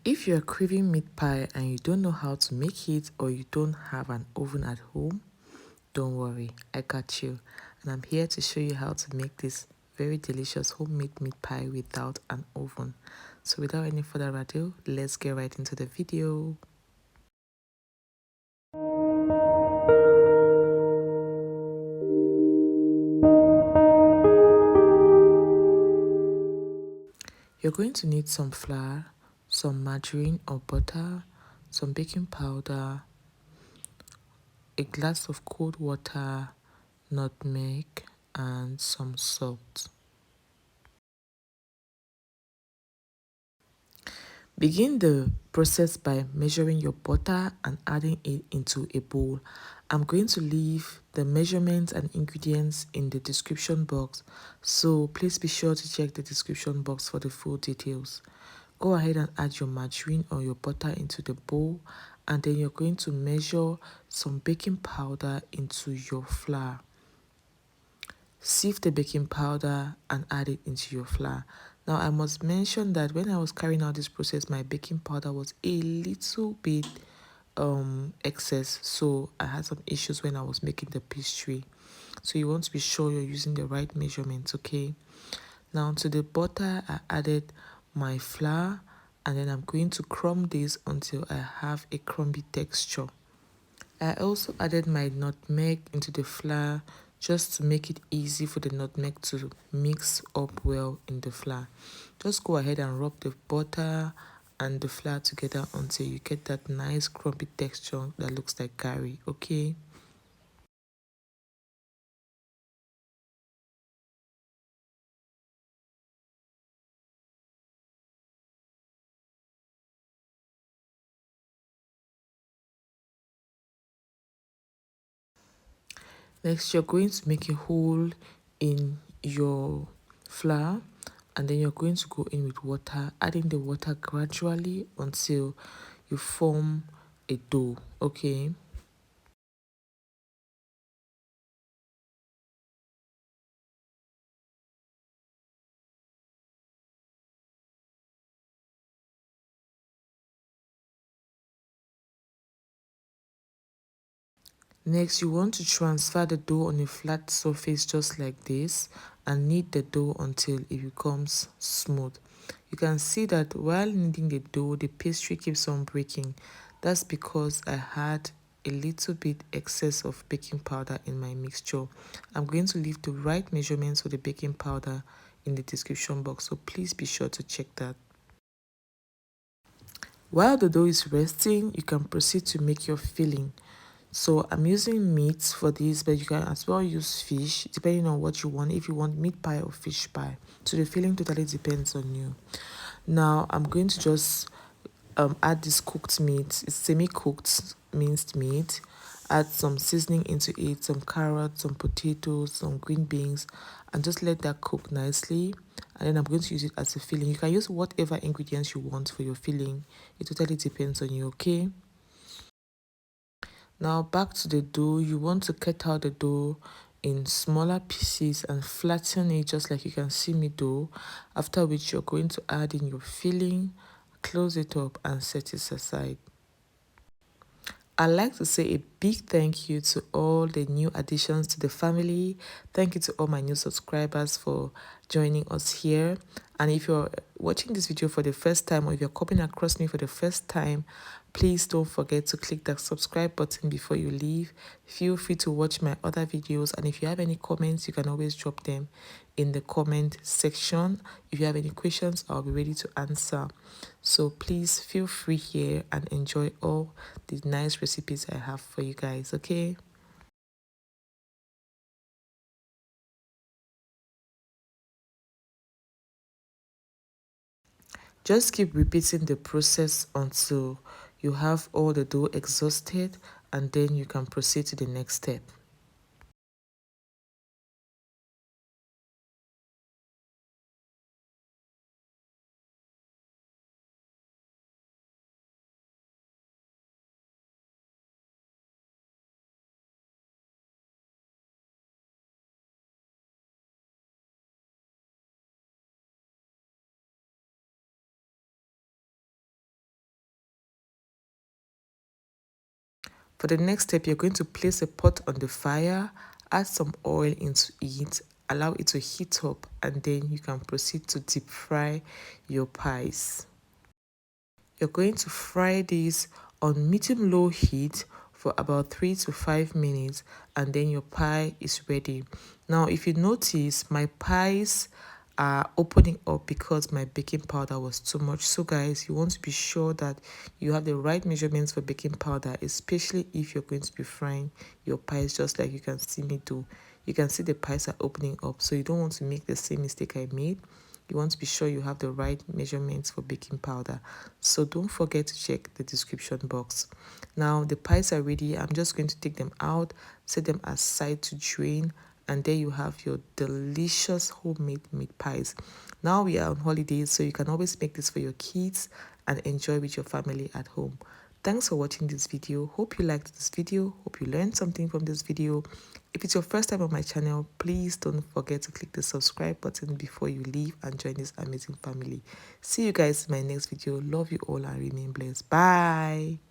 If you're craving meat pie and you don't know how to make it, or you don't have an oven at home, don't worry, I got you. And I'm here to show you how to make this very delicious homemade meat pie without an oven. So without any further ado, let's get right into the video. You're going to need some flour, some margarine or butter, some baking powder, a glass of cold water, nutmeg, and some salt. Begin the process by measuring your butter and adding it into a bowl. I'm going to leave the measurements and ingredients in the description box, so please be sure to check the description box for the full details. Go ahead and add your margarine or your butter into the bowl, and then you're going to measure some baking powder into your flour. Sieve the baking powder and add it into your flour. Now I must mention that when I was carrying out this process, my baking powder was a little bit excess, so I had some issues when I was making the pastry. So you want to be sure you're using the right measurements, okay? Now to the butter, I added my flour, and then I'm going to crumb this until I have a crumbly texture. I also added my nutmeg into the flour just to make it easy for the nutmeg to mix up well in the flour. Just go ahead and rub the butter and the flour together until you get that nice crumbly texture that looks like curry, okay? Next, you're going to make a hole in your flour, and then you're going to go in with water, adding the water gradually until you form a dough, okay? Next, you want to transfer the dough on a flat surface just like this and knead the dough until it becomes smooth. You can see that while kneading the dough, the pastry keeps on breaking. That's because I had a little bit excess of baking powder in my mixture. I'm going to leave the right measurements for the baking powder in the description box, so please be sure to check that. While the dough is resting, you can proceed to make your filling. So I'm using meat for this, but you can as well use fish depending on what you want, if you want meat pie or fish pie. So the filling totally depends on you. Now I'm going to just add this cooked meat. It's semi-cooked minced meat. Add some seasoning into it, some carrots, some potatoes, some green beans, and just let that cook nicely. And then I'm going to use it as a filling. You can use whatever ingredients you want for your filling. It totally depends on you, okay? Now back to the dough. You want to cut out the dough in smaller pieces and flatten it just like you can see me do. After which you're going to add in your filling, close it up and set it aside. I'd like to say a big thank you to all the new additions to the family. Thank you to all my new subscribers for joining us here. And if you're watching this video for the first time, or if you're coming across me for the first time, please don't forget to click that subscribe button before you leave. Feel free to watch my other videos, and if you have any comments, you can always drop them in the comment section. If you have any questions, I'll be ready to answer. So please feel free here and enjoy all the nice recipes I have for you guys, okay? Just keep repeating the process until you have all the dough exhausted, and then you can proceed to the next step. For the next step, you're going to place a pot on the fire, add some oil into it, allow it to heat up, and then you can proceed to deep fry your pies. You're going to fry this on medium low heat for about 3 to 5 minutes, and then your pie is ready. Now if you notice, my pies are opening up because my baking powder was too much. So guys, you want to be sure that you have the right measurements for baking powder, especially if you're going to be frying your pies, just like you can see me do. You can see the pies are opening up, so you don't want to make the same mistake I made. You want to be sure you have the right measurements for baking powder. So don't forget to check the description box. Now the pies are ready. I'm just going to take them out, set them aside to drain, and there you have your delicious homemade meat pies. Now we are on holidays, so you can always make this for your kids and enjoy with your family at home. Thanks for watching this video. Hope you liked this video. Hope you learned something from this video. If it's your first time on my channel, please don't forget to click the subscribe button before you leave and join this amazing family. See you guys in my next video. Love you all and remain blessed. Bye.